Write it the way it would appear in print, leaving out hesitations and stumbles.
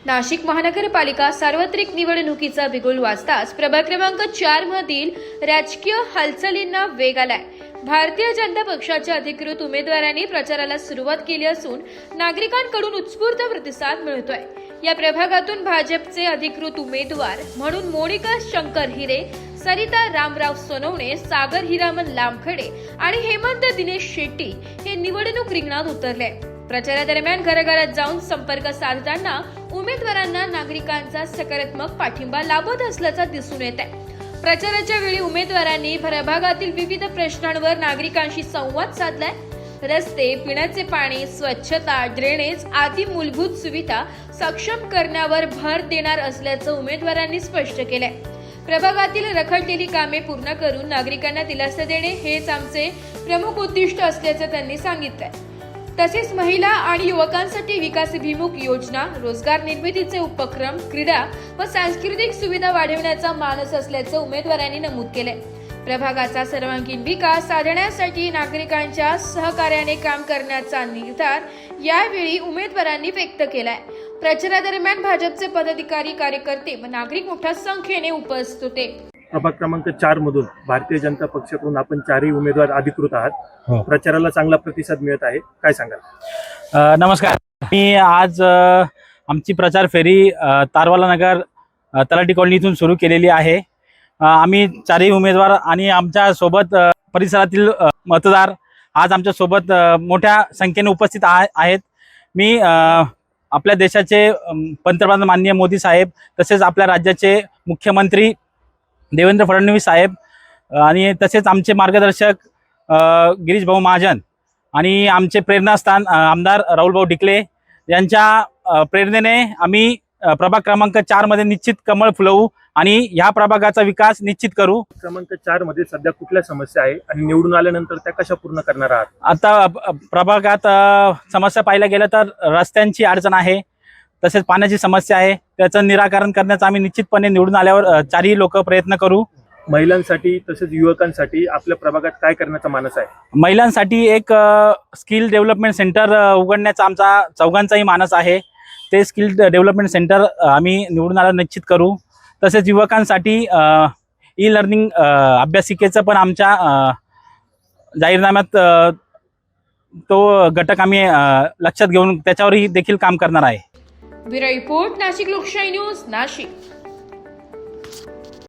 नाशिक महानगरपालिका सार्वत्रिक निवडणुकीचा बिगुल वाजताच प्रभाग क्रमांक 4 मधील राजकीय हालचालींना वेग आलाय। भारतीय जनता पक्षाच्या अधिकृत उमेदवारांनी प्रचाराला सुरुवात केली असून नागरिकांकडून उत्स्फूर्त प्रतिसाद मिळतोय। या प्रभागातून भाजपचे अधिकृत उमेदवार म्हणून मोनिका शंकर हिरे, सरिता रामराव सोनवणे, सागर हिरामन लामखडे आणि हेमंत दिनेश शेट्टी हे निवडणूक रिंगणात उतरले। प्रचारादरम्यान घराघरात जाऊन संपर्क साधताना उमेदवारांना नागरिकांचा सकारात्मक पाठिंबा लाभत असल्याचं दिसून येत आहे। प्रचाराच्या वेळी उमेदवारांनी प्रभागातील विविध प्रश्नांवर नागरिकांशी संवाद साधलाय। रस्ते, पिण्याचे पाणी, स्वच्छता, ड्रेनेज आदी मूलभूत सुविधा सक्षम करण्यावर भर देणार असल्याचं उमेदवारांनी स्पष्ट केलंय। प्रभागातील रखडलेली कामे पूर्ण करून नागरिकांना दिलासा देणे हेच आमचे प्रमुख उद्दिष्ट असल्याचं त्यांनी सांगितलंय। तसेच महिला आणि युवकांसाठी विकासाभिमुख योजना, रोजगार निर्मितीचे उपक्रम, क्रीडा व सांस्कृतिक सुविधा वाढवण्याचा मानस असल्याचं उमेदवारांनी नमूद केले। प्रभागाचा सर्वांगीण विकास साधण्यासाठी नागरिकांच्या सहकार्याने काम करण्याचा निर्धार यावेळी उमेदवारांनी व्यक्त केलाय। प्रचारादरम्यान भाजपचे पदाधिकारी, कार्यकर्ते व नागरिक मोठ्या संख्येने उपस्थित होते। प्रभाग क्रमांक 4 मधून भारतीय जनता पक्षाकडून आपण 4ही उमेदवार अधिकृत आहात। प्रचाराला चांगला प्रतिसाद मिळत आहे, काय सांगाल? नमस्कार, मी आज आमची प्रचार फेरी तारवाला नगर तलाठी कॉलनीतून सुरू केलेली आहे। आम्ही 4ही उमेदवार आणि आमच्या सोबत परिसरातील मतदार आज आमच्या सोबत मोठ्या संख्येने उपस्थित आहेत। मी आपल्या देशाचे पंतप्रधान माननीय मोदी साहेब, तसेच आपल्या राज्याचे मुख्यमंत्री देवेंद्र फडणवीस साहेब आणि तसेच आमचे मार्गदर्शक गिरीश भाऊ महाजन आणि आमचे प्रेरणास्थान आमदार राहुल भाऊ ढिकले यांच्या प्रेरणेने आम्ही प्रभाग क्रमांक 4 मध्ये निश्चित कमळ फुलवू आणि ह्या प्रभागाचा विकास निश्चित करू। क्रमांक 4 मध्ये सध्या कुठल्या समस्या आहे आणि निवडून आल्यानंतर त्या कशा पूर्ण करणार आहात? आता प्रभागात समस्या पाहायला गेलं तर रस्त्यांची अडचण आहे, तसेच पाण्याची समस्या आहे। त्याचं निराकरण करण्याचा आम्ही निश्चितपणे निवडून आल्यावर 4ही लोक प्रयत्न करू। महिलांसाठी तसेच युवकांसाठी आपल्या प्रभागात काय करण्याचा मानस आहे? महिलांसाठी एक स्किल डेव्हलपमेंट सेंटर उघडण्याचा आमचा चौघांचाही मानस आहे। ते स्किल डेव्हलपमेंट सेंटर आम्ही निवडून आल्यावर निश्चित करू। तसेच युवकांसाठी ई लर्निंग अभ्यासिकेचं पण आमच्या जाहीरनाम्यात तो घटक आम्ही लक्षात घेऊन त्याच्यावरही देखील काम करणार आहे। ब्युरो रिपोर्ट, नाशिक लोकशाही न्यूज, नाशिक।